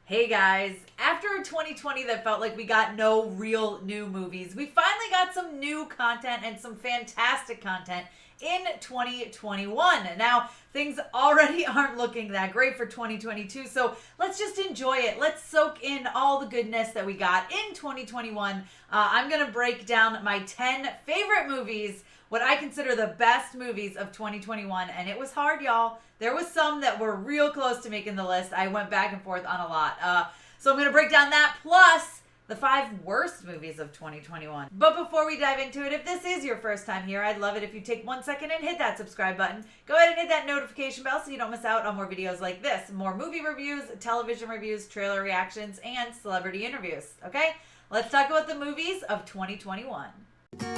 Hey guys, after 2020 that felt like we got no real new movies, we finally got some new content and some fantastic content in 2021. Now, things already aren't looking that great for 2022, so let's just enjoy it. Let's soak in all the goodness that we got in 2021. I'm going to break down my 10 favorite movies, what I consider the best movies of 2021, and it was hard, y'all. There was some that were real close to making the list. I went back and forth on a lot. So I'm going to break down that plus the 5 worst movies of 2021. But before we dive into it, if this is your first time here, I'd love it if you take 1 second and hit that subscribe button. Go ahead and hit that notification bell so you don't miss out on more videos like this. More movie reviews, television reviews, trailer reactions, and celebrity interviews. Okay? Let's talk about the movies of 2021.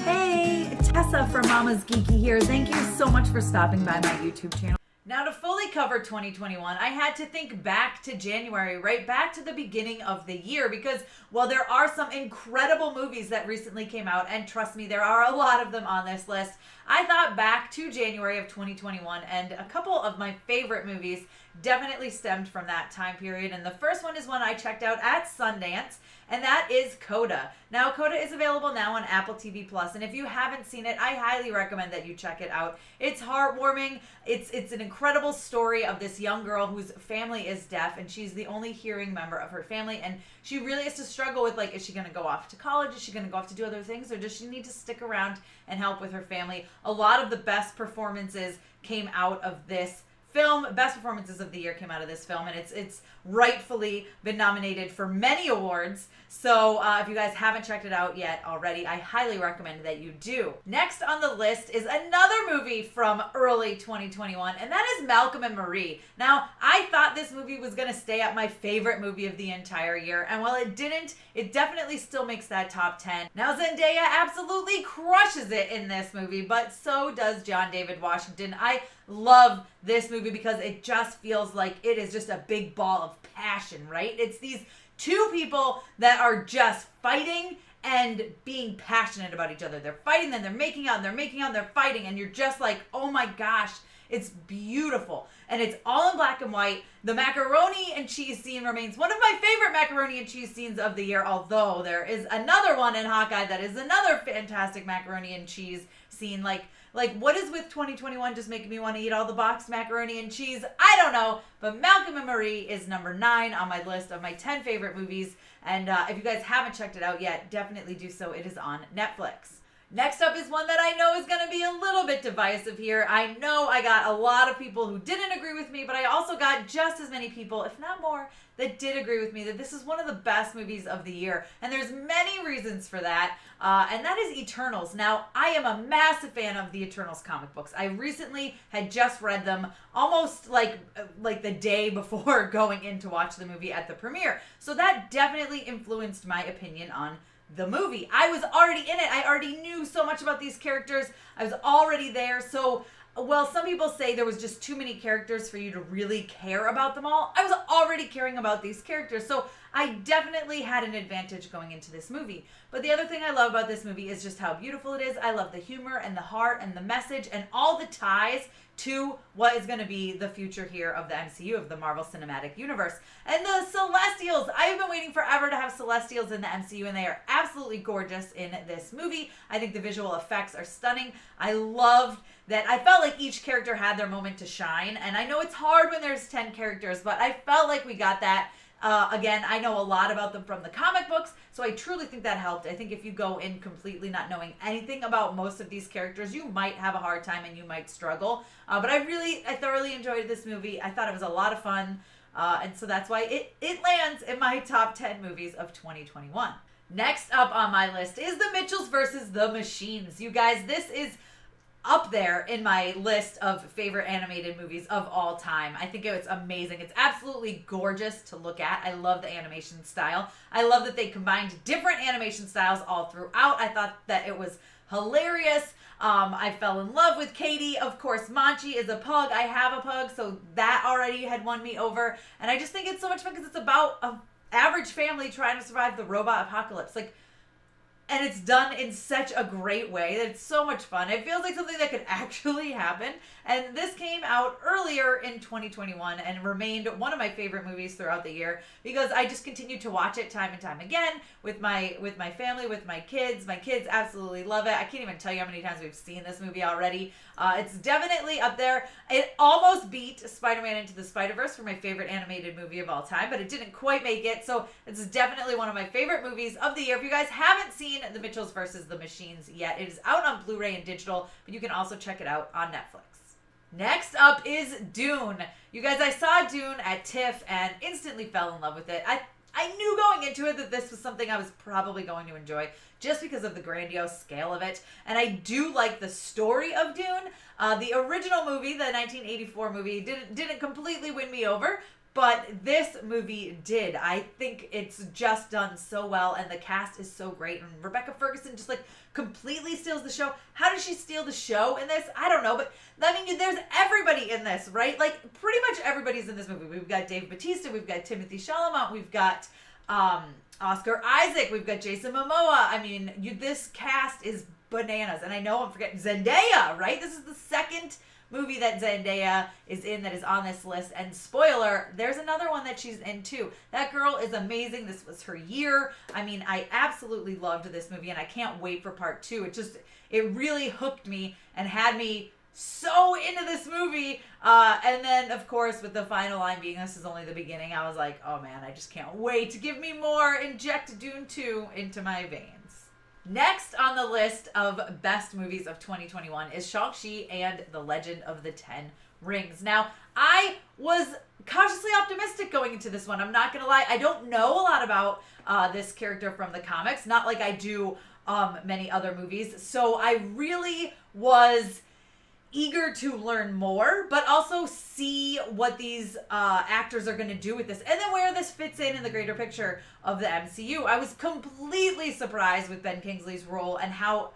Hey, Tessa from MamasGeeky here. Thank you so much for stopping by my YouTube channel. Now, to fully cover 2021, I had to think back to January, right back to the beginning of the year, because while there are some incredible movies that recently came out, and trust me, there are a lot of them on this list, I thought back to January of 2021, and a couple of my favorite movies definitely stemmed from that time period. And the first one is one I checked out at Sundance, and that is Coda. Now, Coda is available now on Apple TV Plus, and if you haven't seen it, I highly recommend that you check it out. It's heartwarming. It's an incredible story of this young girl whose family is deaf, and she's the only hearing member of her family, and she really has to struggle with, like, is she going to go off to college? Is she going to go off to do other things, or does she need to stick around and help with her family? A lot of the best performances came out of this film. Best performances of the year came out of this film, and it's rightfully been nominated for many awards. So if you guys haven't checked it out yet already, I highly recommend that you do. Next on the list is another movie from early 2021, and that is Malcolm and Marie. Now, I thought this movie was going to stay at my favorite movie of the entire year, and while it didn't, it definitely still makes that top 10. Now, Zendaya absolutely crushes it in this movie, but so does John David Washington. I love this movie because it just feels like it is just a big ball of passion, right? It's these two people that are just fighting and being passionate about each other. They're fighting, then they're making out, and they're making out, and they're fighting, and you're just like, oh my gosh, it's beautiful. And it's all in black and white. The macaroni and cheese scene remains one of my favorite macaroni and cheese scenes of the year, although there is another one in Hawkeye that is another fantastic macaroni and cheese scene. Like, what is with 2021 just making me want to eat all the boxed macaroni and cheese? I don't know, but Malcolm and Marie is number 9 on my list of my 10 favorite movies, and if you guys haven't checked it out yet, definitely do so. It is on Netflix. Next up is one that I know is going to be a little bit divisive here. I know I got a lot of people who didn't agree with me, but I also got just as many people, if not more, that did agree with me that this is one of the best movies of the year. And there's many reasons for that, and that is Eternals. Now, I am a massive fan of the Eternals comic books. I recently had just read them almost like the day before going in to watch the movie at the premiere. So that definitely influenced my opinion on the movie. I was already in it. I already knew so much about these characters. I was already there. So, well, some people say there was just too many characters for you to really care about them all. I was already caring about these characters. So I definitely had an advantage going into this movie. But the other thing I love about this movie is just how beautiful it is. I love the humor and the heart and the message and all the ties to what is going to be the future here of the MCU, of the Marvel Cinematic Universe. And the Celestials. I've been waiting forever to have Celestials in the MCU, and they are absolutely gorgeous in this movie. I think the visual effects are stunning. I loved that. I felt like each character had their moment to shine, and I know it's hard when there's 10 characters, but I felt like we got that. Again, I know a lot about them from the comic books, so I truly think that helped. I think if you go in completely not knowing anything about most of these characters, you might have a hard time and you might struggle. But I thoroughly enjoyed this movie. I thought it was a lot of fun, and so that's why it lands in my top 10 movies of 2021. Next up on my list is The Mitchells versus the Machines. You guys, this is up there in my list of favorite animated movies of all time. I think it's amazing. It's absolutely gorgeous to look at. I love the animation style. I love that they combined different animation styles all throughout. I thought that it was hilarious. I fell in love with Katie. Of course, Manchi is a pug. I have a pug, so that already had won me over. And I just think it's so much fun because it's about an average family trying to survive the robot apocalypse. Like, and it's done in such a great way that it's so much fun. It feels like something that could actually happen. And this came out earlier in 2021 and remained one of my favorite movies throughout the year because I just continued to watch it time and time again with my family, with my kids. My kids absolutely love it. I can't even tell you how many times we've seen this movie already. It's definitely up there. It almost beat Spider-Man Into the Spider-Verse for my favorite animated movie of all time, but it didn't quite make it. So it's definitely one of my favorite movies of the year. If you guys haven't seen The Mitchells vs. the Machines yet, it is out on Blu-ray and digital, but you can also check it out on Netflix. Next up is Dune. You guys, I saw Dune at TIFF and instantly fell in love with it. I knew going into it that this was something I was probably going to enjoy just because of the grandiose scale of it. And I do like the story of Dune. The original movie, the 1984 movie, didn't completely win me over, but this movie did. I think it's just done so well, and the cast is so great. And Rebecca Ferguson just like completely steals the show. How does she steal the show in this? I don't know, but I mean, there's everybody in this, right? Like pretty much everybody's in this movie. We've got Dave Bautista, we've got Timothy Chalamet, we've got Oscar Isaac, we've got Jason Momoa. I mean, this cast is bananas. And I know I'm forgetting Zendaya, right? This is the second movie that Zendaya is in that is on this list. And spoiler, there's another one that she's in too. That girl is amazing. This was her year. I mean, I absolutely loved this movie and I can't wait for part 2. It really hooked me and had me so into this movie. And then, of course, with the final line being, this is only the beginning, I was like, oh man, I just can't wait to give me more. Inject Dune 2 into my veins. Next on the list of best movies of 2021 is Shang-Chi and the Legend of the Ten Rings. Now, I was cautiously optimistic going into this one. I'm not going to lie. I don't know a lot about this character from the comics, not like I do many other movies. So I really was eager to learn more, but also see what these actors are going to do with this, and then where this fits in the greater picture of the MCU. I was completely surprised with Ben Kingsley's role and how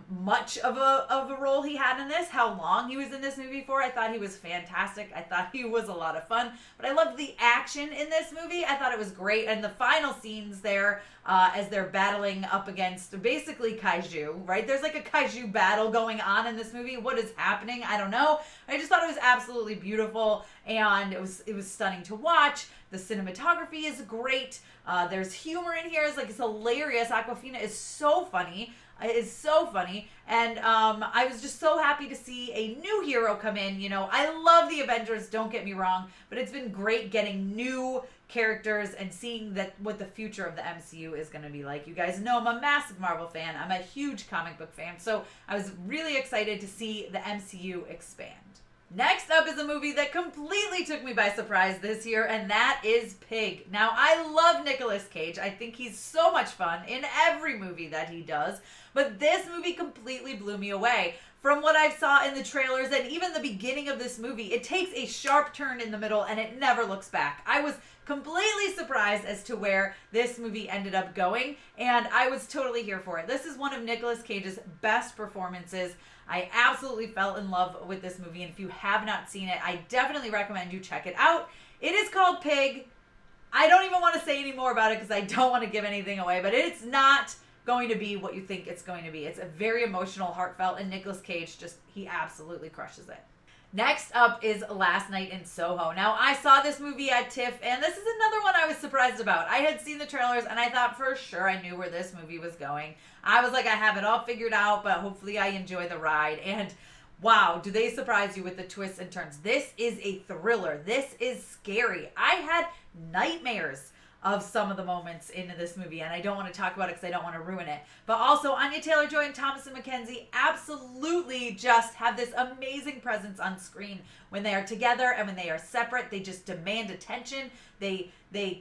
much of a role he had in this, how long he was in this movie for. I thought he was fantastic. I thought he was a lot of fun, but I loved the action in this movie. I thought it was great, and the final scenes there as they're battling up against basically kaiju, right? There's like a kaiju battle going on in this movie. What is happening? I don't know. I just thought it was absolutely beautiful, and it was stunning to watch. The cinematography is great. There's humor in here. It's hilarious. Awkwafina is so funny. And I was just so happy to see a new hero come in. You know, I love the Avengers, don't get me wrong, but it's been great getting new characters and seeing what the future of the MCU is going to be like. You guys know I'm a massive Marvel fan. I'm a huge comic book fan, so I was really excited to see the MCU expand. Next up is a movie that completely took me by surprise this year, and that is Pig. Now, I love Nicolas Cage. I think he's so much fun in every movie that he does, but this movie completely blew me away. From what I saw in the trailers and even the beginning of this movie, it takes a sharp turn in the middle and it never looks back. I was completely surprised as to where this movie ended up going, and I was totally here for it. This is one of Nicolas Cage's best performances. I absolutely fell in love with this movie, and if you have not seen it, I definitely recommend you check it out. It is called Pig. I don't even want to say any more about it because I don't want to give anything away, but it's not going to be what you think it's going to be. It's a very emotional, heartfelt, and Nicolas Cage he absolutely crushes it. Next up is Last Night in Soho. Now, I saw this movie at TIFF, and this is another one I was surprised about. I had seen the trailers, and I thought for sure I knew where this movie was going. I was like, I have it all figured out, but hopefully I enjoy the ride. And wow, do they surprise you with the twists and turns. This is a thriller. This is scary. I had nightmares of some of the moments in this movie, and I don't want to talk about it because I don't want to ruin it. But also, Anya Taylor-Joy and Thomasin McKenzie absolutely just have this amazing presence on screen. When they are together and when they are separate, they just demand attention. They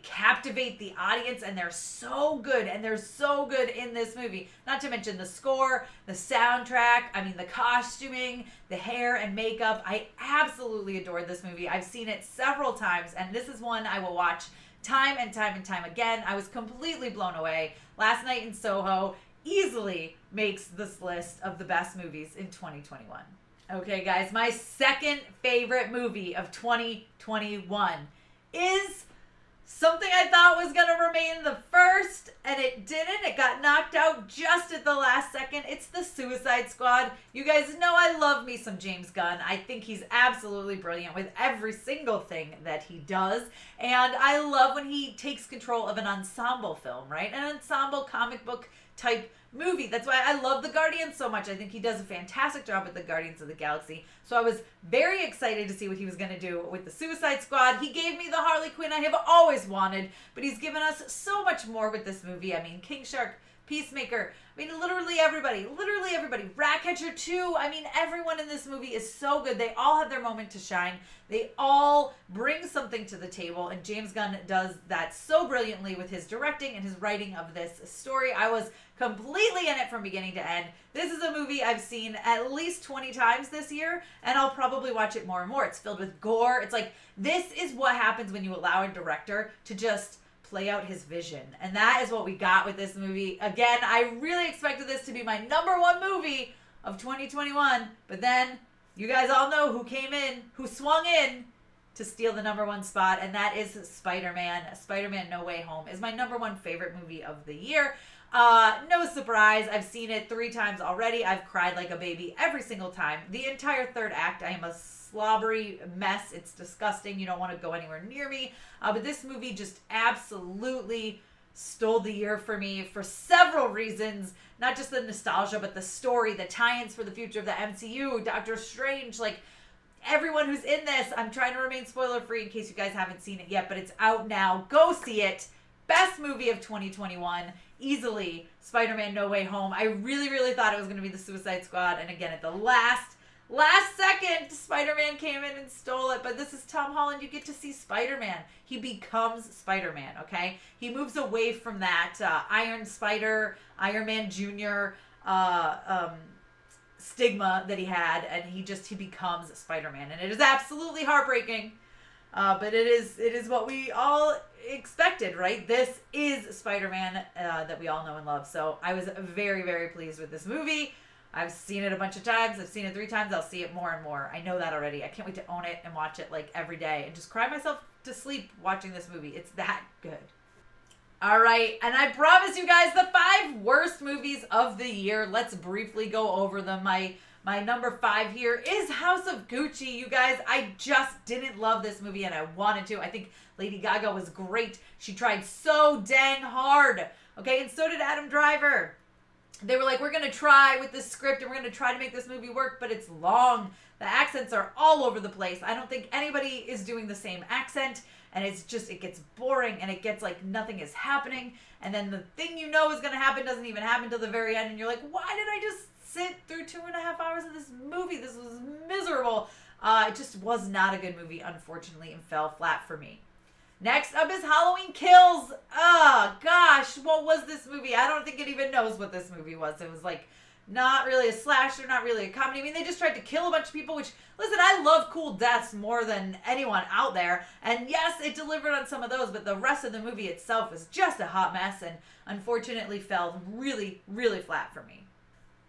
captivate the audience, and they're so good, and they're so good in this movie. Not to mention the score, the soundtrack, the costuming, the hair and makeup. I absolutely adored this movie. I've seen it several times, and this is one I will watch time and time and time again. I was completely blown away. Last Night in Soho easily makes this list of the best movies in 2021. Okay, guys, my second favorite movie of 2021 is Something I thought was going to remain the first, and it didn't. It got knocked out just at the last second. It's the Suicide Squad. You guys know I love me some James Gunn. I think he's absolutely brilliant with every single thing that he does. And I love when he takes control of an ensemble film, right? An ensemble comic book type movie. That's why I love the Guardians so much. I think he does a fantastic job with the Guardians of the Galaxy. So I was very excited to see what he was going to do with the Suicide Squad. He gave me the Harley Quinn I have always wanted, but he's given us so much more with this movie. I mean, King Shark, Peacemaker, I mean, literally everybody. Ratcatcher 2. I mean, everyone in this movie is so good. They all have their moment to shine. They all bring something to the table, and James Gunn does that so brilliantly with his directing and his writing of this story. I was completely in it from beginning to end. This is a movie I've seen at least 20 times this year, and I'll probably watch it more and more. It's filled with gore. It's like, this is what happens when you allow a director to just play out his vision. And that is what we got with this movie. Again, I really expected this to be my number one movie of 2021, but then you guys all know who came in, who swung in to steal the number one spot, and that is Spider-Man. Spider-Man No Way Home is my number one favorite movie of the year. No surprise. I've seen it 3 times already. I've cried like a baby every single time. The entire third act, I am a slobbery mess. It's disgusting. You don't want to go anywhere near me. But this movie just absolutely stole the year for me for several reasons. Not just the nostalgia, but the story, the tie-ins for the future of the MCU, Doctor Strange, like everyone who's in this. I'm trying to remain spoiler-free in case you guys haven't seen it yet, but it's out now. Go see it. Best movie of 2021. Easily Spider-Man No Way Home. I really, really thought it was going to be the Suicide Squad. And again, at the last second, Spider-Man came in and stole it. But this is Tom Holland. You get to see Spider-Man. He becomes Spider-Man, okay? He moves away from that Iron Spider, Iron Man Jr. Stigma that he had. And he becomes Spider-Man. And it is absolutely heartbreaking. But it is what we all expected, right? This is Spider-Man that we all know and love. So I was very, very pleased with this movie. I've seen it a bunch of times. I've seen it 3 times. I'll see it more and more. I know that already. I can't wait to own it and watch it like every day and just cry myself to sleep watching this movie. It's that good. All right, and I promise you guys the 5 worst movies of the year. Let's briefly go over them. My number 5 here is House of Gucci. You guys, I just didn't love this movie, and I wanted to. I think Lady Gaga was great. She tried so dang hard. Okay, and so did Adam Driver. They were like, we're going to try with this script, and we're going to try to make this movie work, but it's long. The accents are all over the place. I don't think anybody is doing the same accent, and it gets boring, and it gets like nothing is happening, and then the thing you know is going to happen doesn't even happen till the very end, and you're like, why did I just sit through 2.5 hours of this movie? This was miserable. It just was not a good movie, unfortunately, and fell flat for me. Next up is Halloween Kills. Oh, gosh, what was this movie? I don't think it even knows what this movie was. It was like not really a slasher, not really a comedy. I mean, they just tried to kill a bunch of people, which, listen, I love cool deaths more than anyone out there. And yes, it delivered on some of those, but the rest of the movie itself was just a hot mess and unfortunately fell really, really flat for me.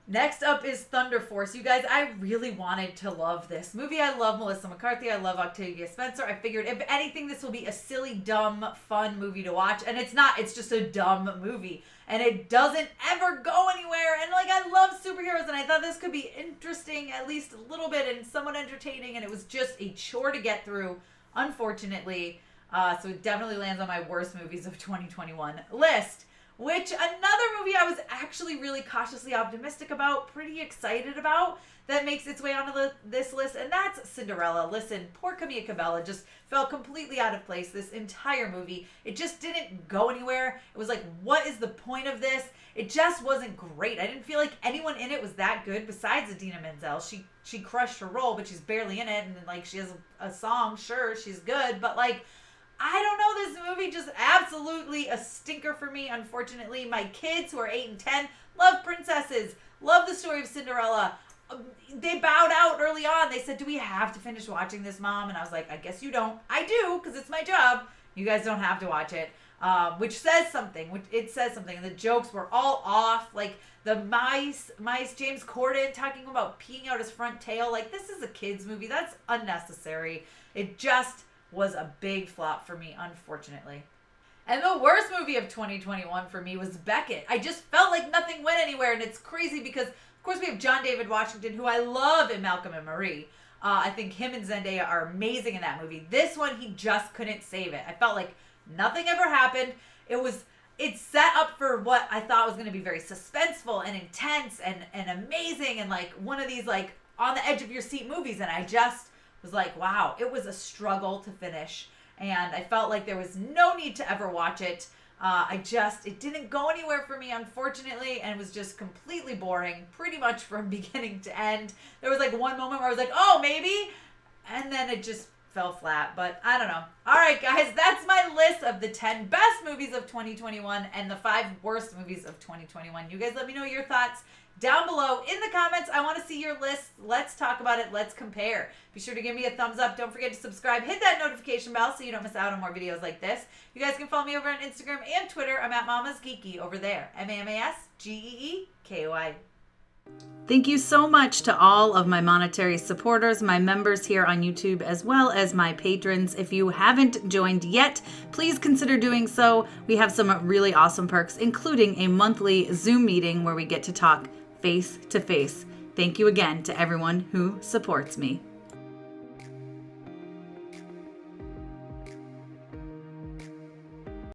Next up is Thunder Force. You guys, I really wanted to love this movie. I love Melissa McCarthy. I love Octavia Spencer. I figured, if anything, this will be a silly, dumb, fun movie to watch. And it's not. It's just a dumb movie. And it doesn't ever go anywhere. And, like, I love superheroes. And I thought this could be interesting, at least a little bit, and somewhat entertaining. And it was just a chore to get through, unfortunately. So it definitely lands on my worst movies of 2021 list. Which, another movie I was actually really cautiously optimistic about, pretty excited about, that makes its way onto this list, and that's Cinderella. Listen, poor Camilla Cabello just fell completely out of place this entire movie. It just didn't go anywhere. It was like, what is the point of this? It just wasn't great. I didn't feel like anyone in it was that good besides Idina Menzel. She crushed her role, but she's barely in it, and like she has a song, sure, she's good, but like, I don't know, this movie just absolutely a stinker for me, unfortunately. My kids, who are 8 and 10, love princesses, love the story of Cinderella. They bowed out early on. They said, do we have to finish watching this, Mom? And I was like, I guess you don't. I do, because it's my job. You guys don't have to watch it. Which says something. It says something. The jokes were all off. Like, the mice, James Corden talking about peeing out his front tail. Like, this is a kid's movie. That's unnecessary. It just was a big flop for me, unfortunately. And the worst movie of 2021 for me was Beckett. I just felt like nothing went anywhere, and it's crazy because, of course, we have John David Washington, who I love in Malcolm and Marie. I think him and Zendaya are amazing in that movie. This one, he just couldn't save it. I felt like nothing ever happened. It's set up for what I thought was going to be very suspenseful and intense and amazing and like one of these like on the edge of your seat movies. And I just was like, wow, it was a struggle to finish. And I felt like there was no need to ever watch it. It didn't go anywhere for me, unfortunately, and it was just completely boring, pretty much from beginning to end. There was like one moment where I was like, oh, maybe, and then it just fell flat, but I don't know. All right, guys, that's my list of the 10 best movies of 2021 and the 5 worst movies of 2021. You guys let me know your thoughts down below in the comments. I want to see your list. Let's talk about it. Let's compare. Be sure to give me a thumbs up. Don't forget to subscribe. Hit that notification bell so you don't miss out on more videos like this. You guys can follow me over on Instagram and Twitter. I'm at MamasGeeky over there. MamasGeeky. Thank you so much to all of my monetary supporters, my members here on YouTube, as well as my patrons. If you haven't joined yet, please consider doing so. We have some really awesome perks, including a monthly Zoom meeting where we get to talk face to face. Thank you again to everyone who supports me.